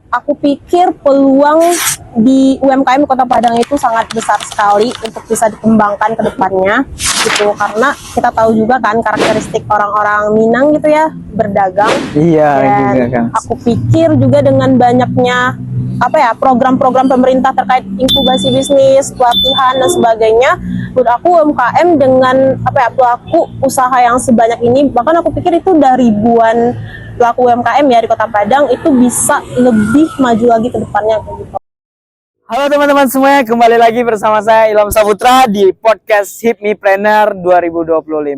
Aku pikir peluang di UMKM Kota Padang itu sangat besar sekali untuk bisa dikembangkan ke depannya gitu, karena kita tahu juga kan karakteristik orang-orang Minang gitu ya, berdagang. Iya Dan juga kan. aku pikir juga dengan banyaknya program-program pemerintah terkait inkubasi bisnis, pelatihan dan sebagainya, menurut aku UMKM dengan pelaku usaha yang sebanyak ini, bahkan aku pikir itu udah ribuan pelaku UMKM ya di Kota Padang, itu bisa lebih maju lagi ke depannya gitu. Halo teman-teman semuanya, kembali lagi bersama saya Ilham Saputra di podcast Hipmipreneur 2025.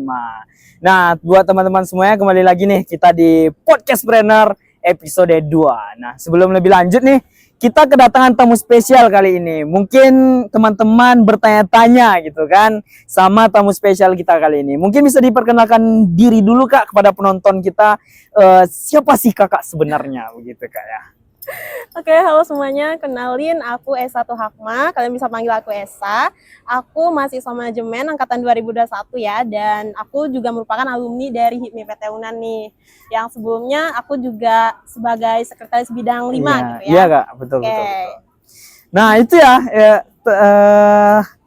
Nah, buat teman-teman semuanya, kembali lagi nih kita di Podcast Planner episode 2. Nah, sebelum lebih lanjut nih, kita kedatangan tamu spesial kali ini. Mungkin teman-teman bertanya-tanya gitu kan sama tamu spesial kita kali ini. Mungkin bisa diperkenalkan diri dulu Kak kepada penonton kita. Siapa sih Kakak sebenarnya begitu Kak ya? Oke, halo semuanya. Kenalin, aku Esa Tuhakma. Kalian bisa panggil aku Esa. Aku mahasiswa manajemen angkatan 2021 ya. Dan aku juga merupakan alumni dari HIPMI PT UNAN nih. Yang sebelumnya aku juga sebagai sekretaris bidang 5 gitu ya. Iya Kak, betul, Oke. betul. Nah itu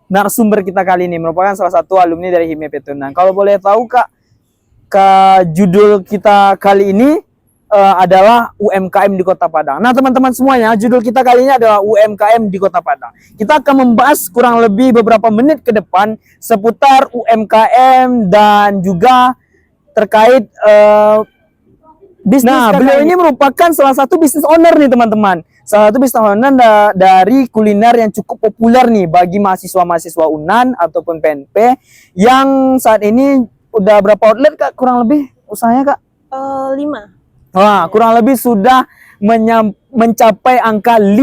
narasumber kita kali ini merupakan salah satu alumni dari HIPMI PT UNAN. Kalau boleh tahu Kak, judul kita kali ini adalah UMKM di Kota Padang. Nah teman-teman semuanya, judul kita kali ini adalah UMKM di Kota Padang. Kita akan membahas kurang lebih beberapa menit ke depan seputar UMKM dan juga terkait bisnis. Nah, beliau ini merupakan salah satu bisnis owner nih teman-teman. Salah satu bisnis owner dari kuliner yang cukup populer nih bagi mahasiswa-mahasiswa UNAN ataupun PNP yang saat ini udah berapa outlet Kak kurang lebih usahanya Kak? 5. Wah, kurang lebih sudah mencapai angka 5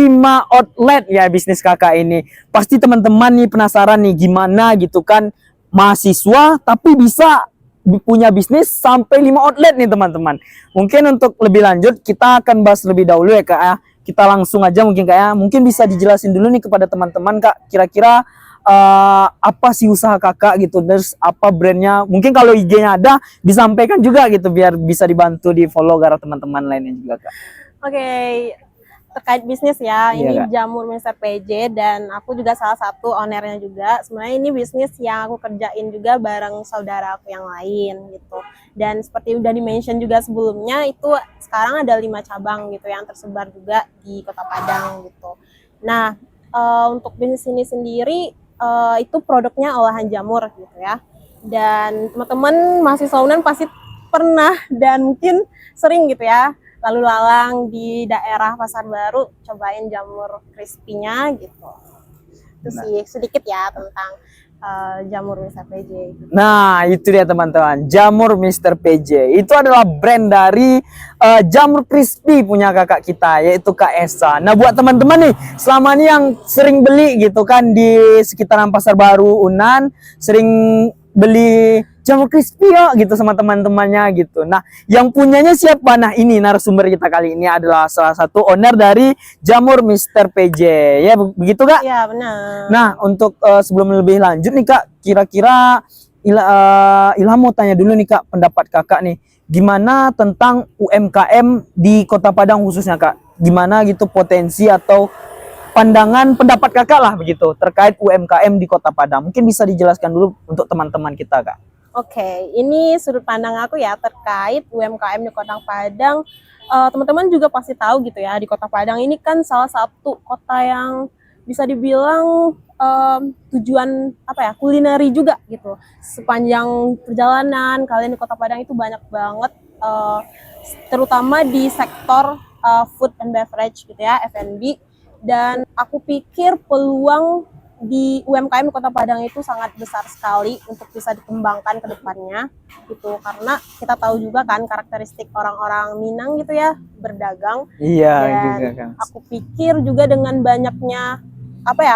outlet ya bisnis kakak ini. Pasti teman-teman nih penasaran nih gimana gitu kan mahasiswa tapi bisa punya bisnis sampai 5 outlet nih teman-teman. Mungkin untuk lebih lanjut kita akan bahas lebih dahulu ya Kak ya. Kita langsung aja mungkin Kak ya. Mungkin bisa dijelasin dulu nih kepada teman-teman Kak, kira-kira apa sih usaha kakak gitu, terus apa brandnya, mungkin kalau IG-nya ada disampaikan juga gitu biar bisa dibantu di follow gara teman-teman lainnya juga Kak. Oke, terkait bisnis ya, Iya, ini Kak. Jamur Mr. PJ dan aku juga salah satu ownernya juga. Sebenarnya ini bisnis yang aku kerjain juga bareng saudara aku yang lain gitu. Dan seperti udah di-mention juga sebelumnya, itu sekarang ada 5 cabang gitu yang tersebar juga di Kota Padang gitu. Nah, untuk bisnis ini sendiri itu produknya olahan jamur gitu ya. Dan teman-teman mahasiswa UNAN pasti pernah dan mungkin sering gitu ya lalu lalang di daerah Pasar Baru cobain jamur crispy-nya gitu. Itu sih sedikit ya tentang jamur Mr. PJ. Nah itu dia teman-teman, jamur Mr. PJ itu adalah brand dari jamur crispy punya kakak kita yaitu Kak Esa. Nah buat teman-teman nih selama ini yang sering beli gitu kan di sekitaran Pasar Baru UNAN, sering beli jamur crispy ya gitu sama teman-temannya gitu. Nah yang punyanya siapa? Nah ini narasumber kita kali ini adalah salah satu owner dari jamur Mr. PJ ya begitu Kak? Iya benar. Nah untuk sebelum lebih lanjut nih Kak, kira-kira Ilham mau tanya dulu nih Kak, pendapat Kakak nih, gimana tentang UMKM di Kota Padang khususnya Kak? Gimana gitu potensi atau pandangan pendapat Kakak lah begitu terkait UMKM di Kota Padang? Mungkin bisa dijelaskan dulu untuk teman-teman kita Kak. Oke, ini sudut pandang aku ya terkait UMKM di Kota Padang. Teman-teman juga pasti tahu gitu ya, di Kota Padang ini kan salah satu kota yang bisa dibilang tujuan kulineri juga gitu. Sepanjang perjalanan kalian di Kota Padang itu banyak banget, terutama di sektor food and beverage gitu ya, F&B. Dan aku pikir peluang di UMKM Kota Padang itu sangat besar sekali untuk bisa dikembangkan ke depannya gitu, karena kita tahu juga kan karakteristik orang-orang Minang gitu ya, berdagang. Iya Dan juga kan. aku pikir juga dengan banyaknya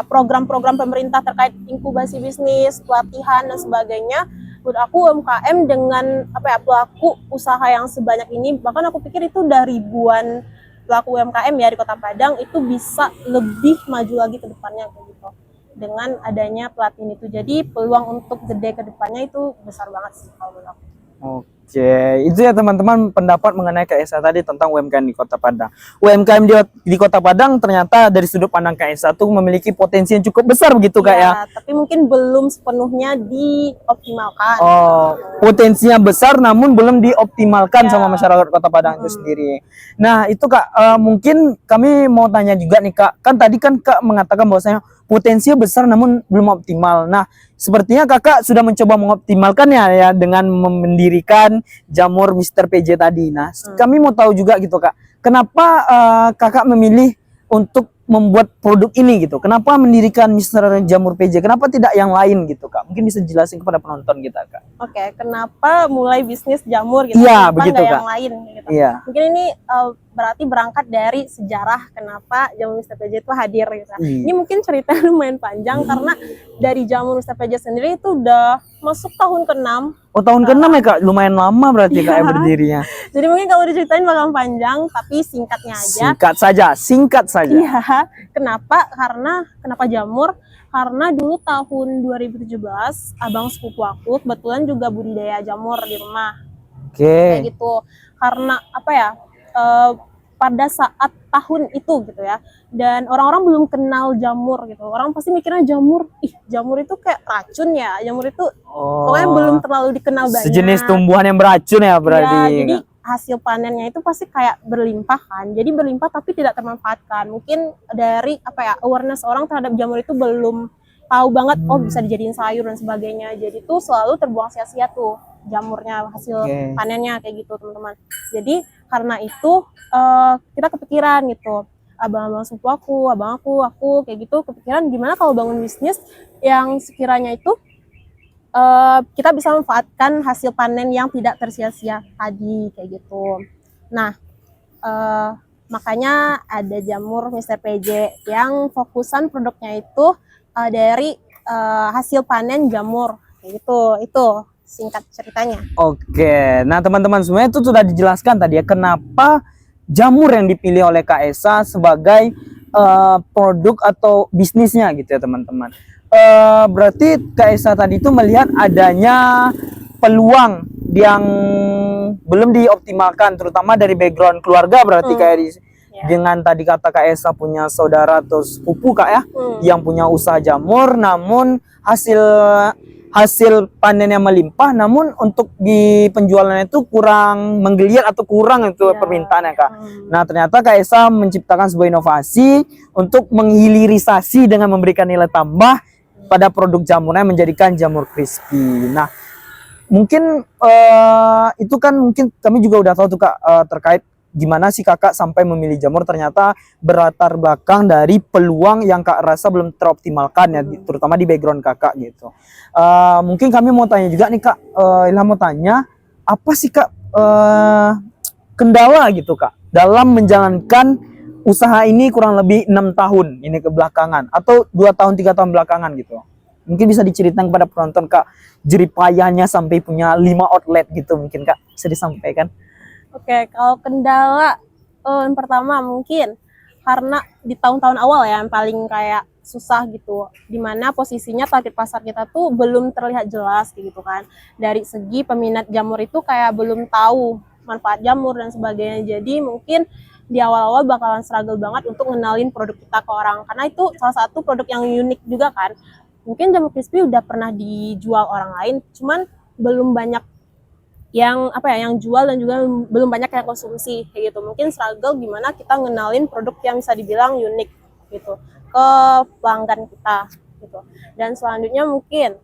program-program pemerintah terkait inkubasi bisnis, pelatihan dan sebagainya, menurut aku UMKM dengan pelaku usaha yang sebanyak ini, bahkan aku pikir itu udah ribuan pelaku UMKM ya di Kota Padang, itu bisa lebih maju lagi ke depannya gitu dengan adanya pelatihan itu. Jadi peluang untuk gede ke depannya itu besar banget sih kalau menurut aku. Oke, itu ya teman-teman pendapat mengenai Kak Esa tadi tentang UMKM di Kota Padang. UMKM di Kota Padang ternyata dari sudut pandang Kak Esa tuh memiliki potensi yang cukup besar begitu Kak ya. Tapi mungkin belum sepenuhnya dioptimalkan. Oh, potensinya besar namun belum dioptimalkan Ya. sama masyarakat Kota Padang itu sendiri. Nah, itu Kak, mungkin kami mau tanya juga nih Kak. Kan tadi kan Kak mengatakan bahwasanya potensinya besar namun belum optimal. Nah, sepertinya Kakak sudah mencoba mengoptimalkannya ya dengan mendirikan jamur Mr. PJ tadi. Nah, kami mau tahu juga gitu Kak. Kenapa Kakak memilih untuk membuat produk ini gitu? Kenapa mendirikan Mr. Jamur PJ? Kenapa tidak yang lain gitu Kak? Mungkin bisa jelasin kepada penonton kita Kak. Oke, kenapa mulai bisnis jamur gitu? Iya, Kenapa begitu, nggak Kak. yang lain gitu? Iya. Mungkin ini berarti berangkat dari sejarah kenapa jamur Mr. PJ itu hadir gitu. Iya. Ini mungkin cerita lumayan panjang karena dari jamur Mr. PJ sendiri itu udah masuk tahun ke-6. Oh, tahun ke-6 ya Kak? Lumayan lama berarti Kak ya berdirinya. Jadi mungkin kalau diceritain bakal panjang, tapi singkatnya aja. Singkat saja. Iya, kenapa jamur? Karena dulu tahun 2017 abang sepupu aku kebetulan juga budidaya jamur di rumah. Oke. Kayak gitu. Karena apa ya? Pada saat tahun itu gitu ya. Dan orang-orang belum kenal jamur gitu. Orang pasti mikirnya jamur itu kayak racun ya. Jamur itu pokoknya belum terlalu dikenal banyak. Sejenis tumbuhan yang beracun ya berarti. Ya, jadi hasil panennya itu pasti kayak berlimpah kan. Jadi berlimpah tapi tidak termanfaatkan. Mungkin dari apa ya, awareness orang terhadap jamur itu belum tahu banget oh bisa dijadiin sayur dan sebagainya. Jadi tuh selalu terbuang sia-sia tuh jamurnya, hasil panennya kayak gitu teman-teman. Jadi karena itu kita kepikiran gitu. Abang-abang sepupu aku kayak gitu kepikiran gimana kalau bangun bisnis yang sekiranya itu kita bisa manfaatkan hasil panen yang tidak tersia-sia tadi kayak gitu. Nah, makanya ada jamur Mr. PJ yang fokusan produknya itu dari hasil panen jamur kayak gitu. Itu singkat ceritanya. Oke, nah teman-teman semuanya itu sudah dijelaskan tadi ya kenapa jamur yang dipilih oleh Kak Esa sebagai produk atau bisnisnya gitu ya teman-teman. Berarti Kak Esa tadi itu melihat adanya peluang yang belum dioptimalkan terutama dari background keluarga berarti kayak dengan tadi kata Kak Esa punya saudara atau sepupu Kak ya yang punya usaha jamur namun hasil panennya melimpah namun untuk di penjualannya itu kurang menggeliat atau kurang itu permintaannya Kak. Nah ternyata Kak Esa menciptakan sebuah inovasi untuk menghilirisasi dengan memberikan nilai tambah pada produk jamurnya menjadikan jamur crispy. Nah mungkin itu kan mungkin kami juga udah tahu tuh Kak terkait gimana sih Kakak sampai memilih jamur ternyata berlatar belakang dari peluang yang Kak rasa belum teroptimalkan ya terutama di background Kakak gitu. Mungkin kami mau tanya juga nih Kak, Ilham mau tanya apa sih Kak kendala gitu Kak dalam menjalankan usaha ini kurang lebih 6 tahun ini ke belakangan atau 2 tahun 3 tahun belakangan gitu. Mungkin bisa diceritakan kepada penonton Kak jeripayahnya sampai punya 5 outlet gitu mungkin Kak bisa disampaikan. Oke, kalau kendala yang pertama mungkin karena di tahun-tahun awal ya yang paling kayak susah gitu, dimana posisinya target pasar kita tuh belum terlihat jelas gitu kan. Dari segi peminat jamur itu kayak belum tahu manfaat jamur dan sebagainya. Jadi mungkin di awal-awal bakalan struggle banget untuk ngenalin produk kita ke orang karena itu salah satu produk yang unik juga kan. Mungkin jamur crispy udah pernah dijual orang lain, cuman belum banyak yang yang jual dan juga belum banyak yang konsumsi kayak gitu. Mungkin struggle gimana kita ngenalin produk yang bisa dibilang unik gitu ke pelanggan kita gitu. Dan selanjutnya mungkin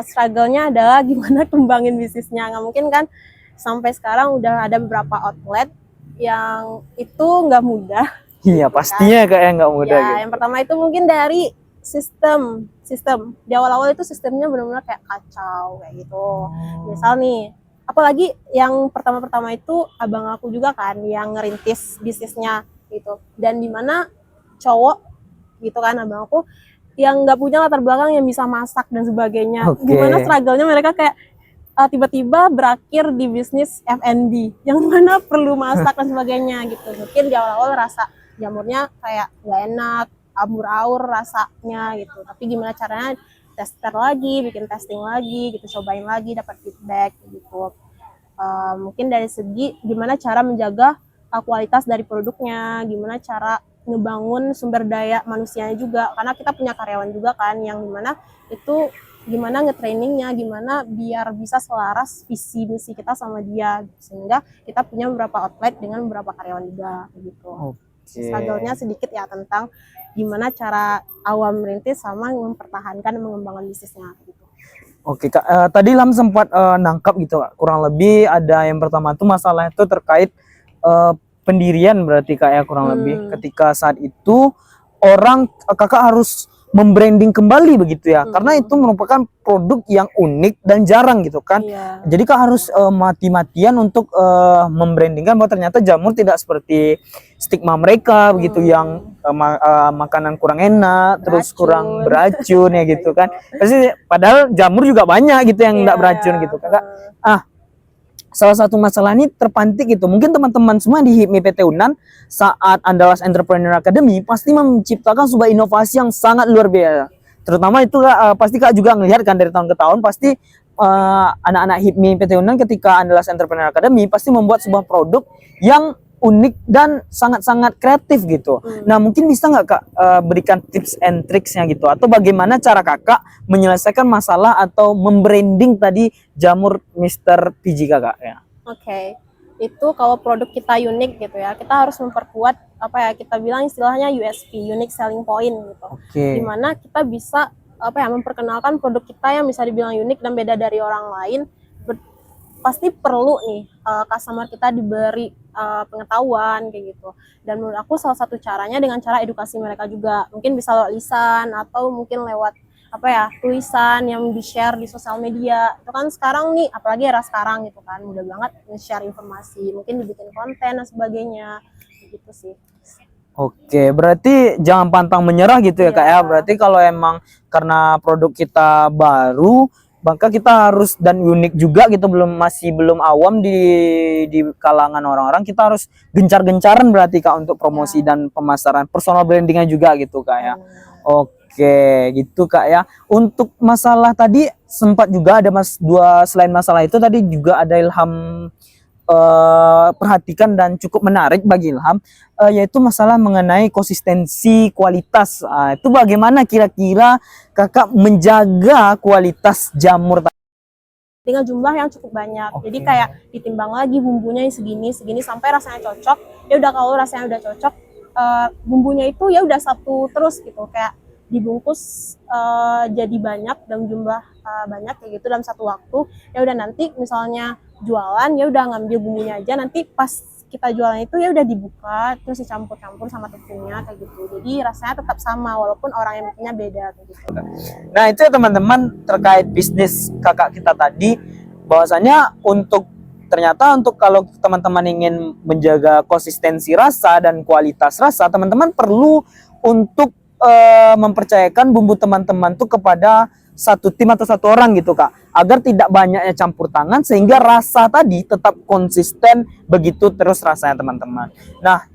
struggle-nya adalah gimana kembangin bisnisnya. Nggak mungkin kan sampai sekarang udah ada beberapa outlet yang itu nggak mudah. Iya pastinya kayak nggak mudah ya, gitu. Yang pertama itu mungkin dari sistem di awal-awal itu sistemnya benar-benar kayak kacau kayak gitu. Misal nih apalagi yang pertama-pertama itu abang aku juga kan yang ngerintis bisnisnya gitu dan dimana cowok gitu kan abang aku yang nggak punya latar belakang yang bisa masak dan sebagainya. Gimana struggle-nya mereka kayak tiba-tiba berakhir di bisnis F&B yang mana perlu masak dan sebagainya gitu. Mungkin di awal-awal rasa jamurnya kayak nggak enak, ambur-aur rasanya gitu, tapi gimana caranya tester lagi, bikin testing lagi gitu, cobain lagi, dapat feedback gitu. Mungkin dari segi gimana cara menjaga kualitas dari produknya, gimana cara ngebangun sumber daya manusianya juga, karena kita punya karyawan juga kan, yang dimana itu gimana nge-trainingnya, gimana biar bisa selaras visi misi kita sama dia, sehingga kita punya beberapa outlet dengan beberapa karyawan juga gitu. Struggle-nya sedikit ya tentang gimana cara awam merintis sama mempertahankan dan mengembangkan bisnisnya gitu. Oke Kak, tadi Ilham sempat nangkap gitu Kak, kurang lebih ada yang pertama tuh masalah itu terkait pendirian berarti Kak ya, kurang lebih ketika saat itu kakak harus membranding kembali begitu ya, karena itu merupakan produk yang unik dan jarang gitu kan. Jadi Kak harus mati-matian untuk membrandingkan bahwa ternyata jamur tidak seperti stigma mereka begitu, yang makanan kurang enak, terus kurang beracun ya gitu kan. Pasti padahal jamur juga banyak gitu yang enggak beracun gitu Kak. Salah satu masalah ini terpantik gitu. Mungkin teman-teman semua di HIPMI PT UNAN saat Andalas Entrepreneur Academy pasti menciptakan sebuah inovasi yang sangat luar biasa. Terutama itu pasti Kak juga ngelihat kan dari tahun ke tahun, pasti anak-anak HIPMI PT UNAN ketika Andalas Entrepreneur Academy pasti membuat sebuah produk yang unik dan sangat-sangat kreatif gitu. Nah mungkin bisa nggak Kak berikan tips and tricksnya gitu, atau bagaimana cara kakak menyelesaikan masalah atau membranding tadi jamur Mr. PG Kakak ya? Oke, itu kalau produk kita unik gitu ya, kita harus memperkuat apa ya, kita bilang istilahnya USP, unique selling point gitu. Dimana kita bisa apa ya, memperkenalkan produk kita yang bisa dibilang unik dan beda dari orang lain. Pasti perlu nih customer kita diberi pengetahuan kayak gitu. Dan menurut aku salah satu caranya dengan cara edukasi mereka juga. Mungkin bisa lewat lisan atau mungkin lewat apa ya, tulisan yang di-share di sosial media. Itu kan sekarang nih, apalagi era sekarang gitu kan, mudah banget nge-share informasi, mungkin dibikin konten dan sebagainya. Gitu sih. Oke, berarti jangan pantang menyerah gitu ya Kak ya. Berarti kalau emang karena produk kita baru, maka kita harus dan unik juga gitu, masih belum awam di kalangan orang-orang, kita harus gencar-gencaran berarti Kak untuk promosi dan pemasaran, personal brandingnya juga gitu Kak ya. Oke gitu Kak ya. Untuk masalah tadi sempat juga ada selain masalah itu tadi juga ada Ilham perhatikan dan cukup menarik bagi Ilham, yaitu masalah mengenai konsistensi kualitas. Itu bagaimana kira-kira kakak menjaga kualitas jamur dengan jumlah yang cukup banyak? Jadi kayak ditimbang lagi bumbunya segini sampai rasanya cocok. Ya udah, kalau rasanya udah cocok, bumbunya itu ya udah satu terus gitu, kayak dibungkus jadi banyak dalam jumlah banyak kayak gitu dalam satu waktu. Ya udah, nanti misalnya jualan ya udah ngambil bumbunya aja, nanti pas kita jualan itu ya udah dibuka terus dicampur-campur sama tepungnya kayak gitu. Jadi rasanya tetap sama walaupun orang yang bikinnya beda kayak gitu. Nah itu ya teman-teman terkait bisnis kakak kita tadi, bahwasanya ternyata untuk kalau teman-teman ingin menjaga konsistensi rasa dan kualitas rasa, teman-teman perlu untuk mempercayakan bumbu teman-teman tuh kepada satu tim atau satu orang gitu Kak, agar tidak banyaknya campur tangan sehingga rasa tadi tetap konsisten begitu terus rasanya teman-teman. Nah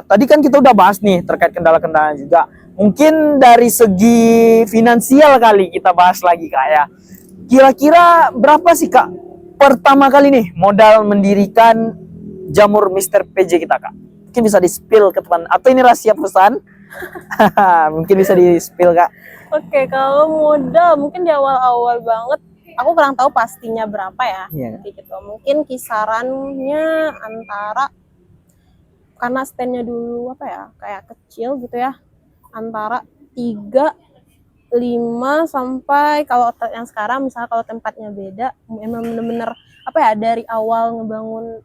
tadi kan kita udah bahas nih terkait kendala-kendala juga, mungkin dari segi finansial kali kita bahas lagi Kak ya. Kira-kira berapa sih Kak pertama kali nih modal mendirikan jamur Mr. PJ kita Kak? Mungkin bisa di-spill ke teman, atau ini rahasia perusahaan? Mungkin bisa di-spill Kak. Oke, kalau modal mungkin di awal-awal banget, aku kurang tahu pastinya berapa ya. Gitu. Mungkin kisarannya antara, karena standnya dulu apa ya, kayak kecil gitu ya, antara 3, 5 sampai, kalau yang sekarang misalnya kalau tempatnya beda, emang bener-bener apa ya, dari awal ngebangun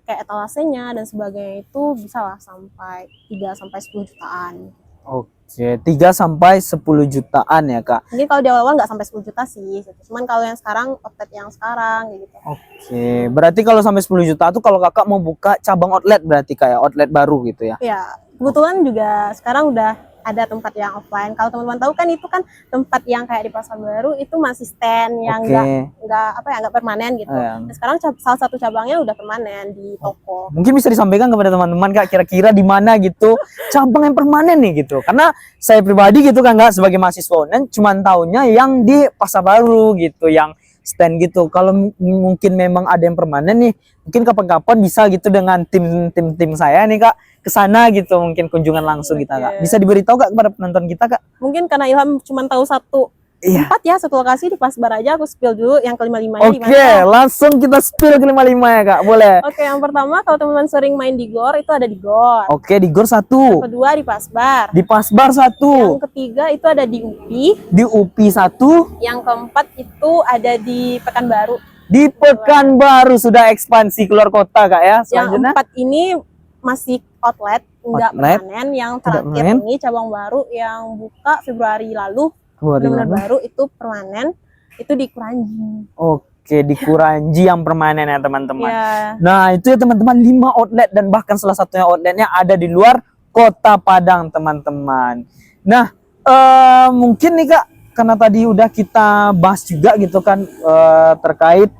kayak etalasenya dan sebagainya itu bisa lah sampai 3 sampai 10 jutaan. Oke, 3 sampai 10 jutaan ya Kak. Mungkin kalau di awal nggak sampai 10 juta sih, cuman kalau yang sekarang, outlet yang sekarang gitu. Oke, berarti kalau sampai 10 juta itu kalau kakak mau buka cabang outlet berarti kayak outlet baru gitu ya? Iya, kebetulan juga sekarang udah ada tempat yang offline. Kalau teman-teman tahu kan, itu kan tempat yang kayak di Pasar Baru itu masih stand yang nggak permanen gitu. Dan sekarang salah satu cabangnya udah permanen di toko. Mungkin bisa disampaikan kepada teman-teman Kak, kira-kira di mana gitu cabang yang permanen nih gitu. Karena saya pribadi gitu kan Kak, sebagai mahasiswa UNAN cuman tahunya yang di Pasar Baru gitu, yang stand gitu. Kalau mungkin memang ada yang permanen nih, mungkin kapan-kapan bisa gitu dengan tim saya nih Kak ke sana gitu, mungkin kunjungan langsung kita Kak. Bisa diberitahu Kak kepada penonton kita Kak? Mungkin karena Ilham cuma tahu satu Iya. tempat ya, satu lokasi di Pasbar aja, aku spill dulu yang ke-55 di Oke, mana. langsung kita spill ke 55 ya Kak, boleh. Oke, yang pertama kalau teman-teman sering main di GOR itu ada di GOR. Oke, di GOR 1. Yang kedua di Pasbar. Di Pasbar 1. Yang ketiga itu ada di UPI. Di UPI 1. Yang keempat itu ada di Pekanbaru. Di Pekanbaru sudah ekspansi keluar kota Kak ya. Yang empat ini masih outlet, enggak permanen. Yang terakhir ini cabang baru yang buka Februari lalu. Benar-benar baru itu permanen, itu di Kuranji. Oke, di Kuranji yang permanen ya teman-teman. Ya. Nah itu ya teman-teman, 5 outlet dan bahkan salah satunya outletnya ada di luar kota Padang teman-teman. Nah mungkin nih Kak, karena tadi udah kita bahas juga gitu kan terkait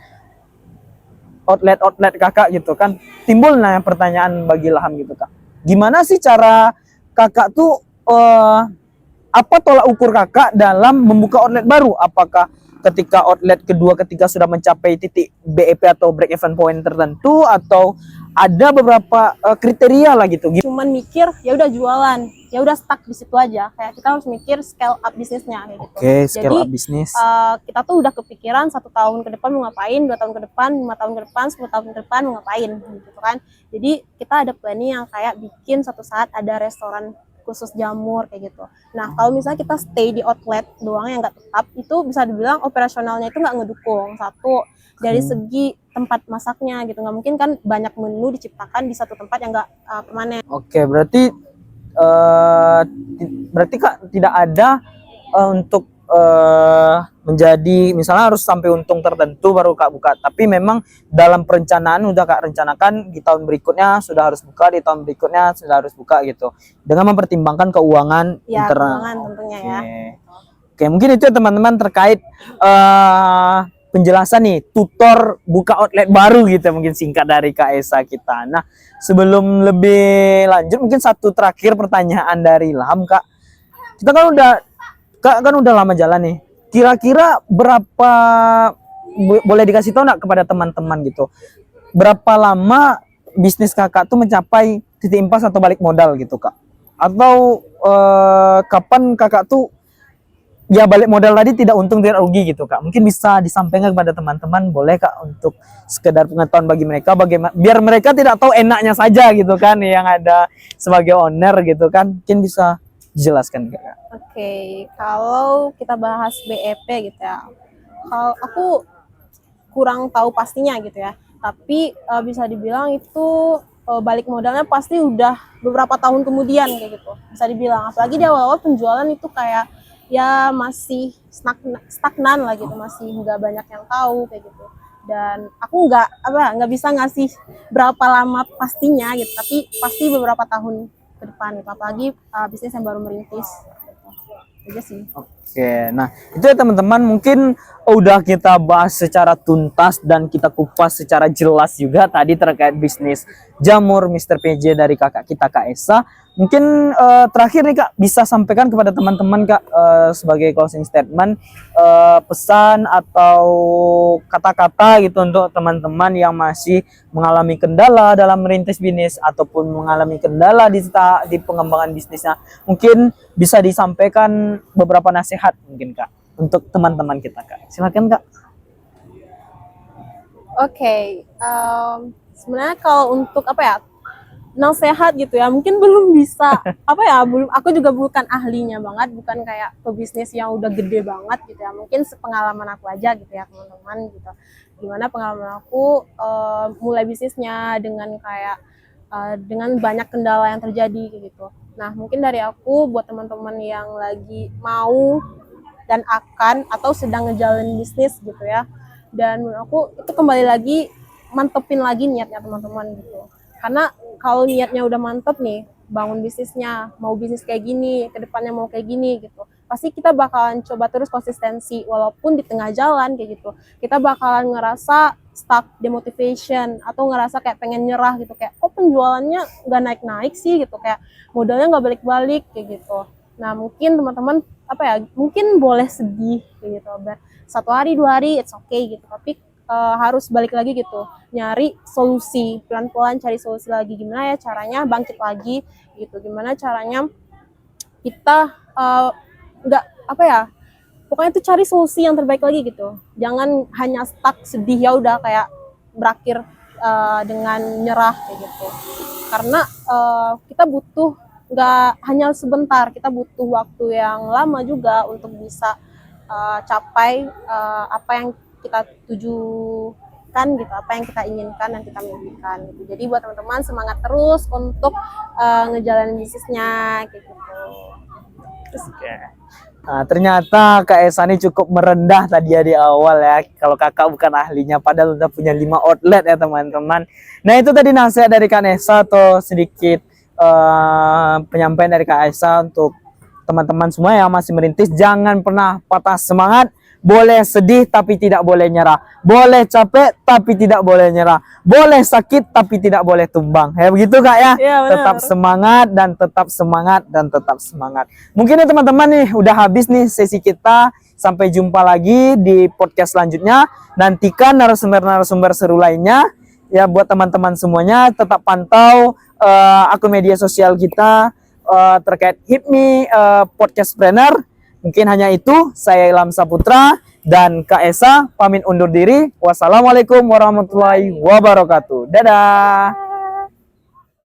outlet kakak gitu kan, timbul nah pertanyaan bagi Ilham gitu Kak. Gimana sih cara kakak tuh apa tolak ukur kakak dalam membuka outlet baru? Apakah ketika outlet kedua, ketika sudah mencapai titik BEP atau break even point tertentu, atau ada beberapa kriteria lah gitu? Cuman mikir ya udah jualan, ya udah stuck di situ aja. Kayak kita harus mikir scale up bisnisnya kayak gitu. Oke, scale up bisnis. Kita tuh udah kepikiran 1 tahun ke depan mau ngapain, 2 tahun ke depan, 5 tahun ke depan, 10 tahun ke depan mau ngapain gitu kan. Jadi kita ada planning yang kayak bikin suatu saat ada restoran khusus jamur kayak gitu. Nah kalau misalnya kita stay di outlet doang yang nggak tetap, itu bisa dibilang operasionalnya itu nggak ngedukung. Satu, dari segi tempat masaknya gitu, nggak mungkin kan banyak menu diciptakan di satu tempat yang nggak permanen. Oke, berarti Kak tidak ada untuk menjadi misalnya harus sampai untung tertentu baru Kak buka, tapi memang dalam perencanaan udah Kak rencanakan di tahun berikutnya sudah harus buka, di tahun berikutnya sudah harus buka gitu, dengan mempertimbangkan keuangan ya, internal. Keuangan tentunya ya. Oke, mungkin itu ya teman-teman terkait penjelasan nih tutor buka outlet baru gitu, mungkin singkat dari Kak Esa kita. Nah sebelum lebih lanjut, mungkin satu terakhir pertanyaan dari Ilham Kak. Kita kan udah lama jalan nih. Kira-kira berapa, boleh dikasih tahu nggak kepada teman-teman gitu, berapa lama bisnis kakak tuh mencapai titik impas atau balik modal gitu Kak? Atau kapan kakak tuh ya balik modal tadi tidak untung tidak rugi gitu Kak? Mungkin bisa disampaikan kepada teman-teman, boleh Kak, untuk sekedar pengetahuan bagi mereka, bagaimana biar mereka tidak tahu enaknya saja gitu kan yang ada sebagai owner gitu kan, mungkin bisa dijelaskan Kak. Oke, kalau kita bahas BEP gitu ya, kalau aku kurang tahu pastinya gitu ya, tapi bisa dibilang itu balik modalnya pasti udah beberapa tahun kemudian kayak gitu, bisa dibilang. Apalagi di awal-awal penjualan itu kayak ya masih stagnan lah gitu, masih nggak banyak yang tahu kayak gitu. Dan aku nggak bisa ngasih berapa lama pastinya gitu, tapi pasti beberapa tahun ke depan gitu. Apalagi bisnis yang baru merintis aja sih. Oke, nah itu ya teman-teman, mungkin udah kita bahas secara tuntas dan kita kupas secara jelas juga tadi terkait bisnis jamur Mr. PJ dari kakak kita Kak Esa. Mungkin terakhir nih Kak, bisa sampaikan kepada teman-teman Kak sebagai closing statement, pesan atau kata-kata gitu untuk teman-teman yang masih mengalami kendala dalam merintis bisnis ataupun mengalami kendala di pengembangan bisnisnya. Mungkin bisa disampaikan beberapa nasihat mungkin Kak untuk teman-teman kita Kak. Silakan Kak. Oke, sebenarnya kalau untuk apa ya, nasihat gitu ya, mungkin belum bisa aku juga bukan ahlinya banget, bukan kayak pebisnis yang udah gede banget gitu ya. Mungkin sepengalaman aku aja gitu ya teman-teman gitu, gimana pengalaman aku mulai bisnisnya dengan kayak dengan banyak kendala yang terjadi kayak gitu. Nah mungkin dari aku buat teman-teman yang lagi mau dan akan atau sedang ngejalanin bisnis gitu ya, dan menurut aku itu kembali lagi mantepin lagi niatnya teman-teman gitu. Karena kalau niatnya udah mantep nih, bangun bisnisnya, mau bisnis kayak gini, kedepannya mau kayak gini gitu, pasti kita bakalan coba terus konsistensi, walaupun di tengah jalan kayak gitu, kita bakalan ngerasa stuck, demotivation, atau ngerasa kayak pengen nyerah gitu, kayak kok penjualannya nggak naik-naik sih gitu, kayak modalnya nggak balik-balik kayak gitu. Nah mungkin teman-teman apa ya, mungkin boleh sedih kayak gitu, 1 hari 2 hari it's okay gitu, tapi harus balik lagi gitu, nyari solusi, pelan-pelan cari solusi lagi, gimana ya caranya bangkit lagi gitu, gimana caranya kita nggak apa ya, pokoknya tuh cari solusi yang terbaik lagi gitu, jangan hanya stuck sedih ya udah kayak berakhir dengan nyerah kayak gitu, karena kita butuh nggak hanya sebentar, kita butuh waktu yang lama juga untuk bisa capai apa yang kita tujukan gitu, apa yang kita inginkan dan kita mimpikan gitu. Jadi buat teman-teman semangat terus untuk ngejalanin bisnisnya kayak gitu. Terus, Nah, ternyata Kak Esa ini cukup merendah tadi ya di awal ya. Kalau kakak bukan ahlinya, padahal udah punya 5 outlet ya teman-teman. Nah itu tadi nasihat dari Kak Esa atau sedikit penyampaian dari Kak Esa untuk teman-teman semua yang masih merintis. Jangan pernah patah semangat. Boleh sedih tapi tidak boleh nyerah. Boleh capek tapi tidak boleh nyerah. Boleh sakit tapi tidak boleh tumbang. Ya begitu Kak ya. Iya, benar. Tetap semangat dan tetap semangat dan tetap semangat. Mungkin ya teman-teman nih udah habis nih sesi kita. Sampai jumpa lagi di podcast selanjutnya. Nantikan narasumber-narasumber seru lainnya. Ya buat teman-teman semuanya tetap pantau akun media sosial kita terkait HIPMI Podcastpreneur. Mungkin hanya itu, saya Ilham Saputra dan Kak Esa pamit undur diri. Wassalamualaikum warahmatullahi wabarakatuh. Dadah.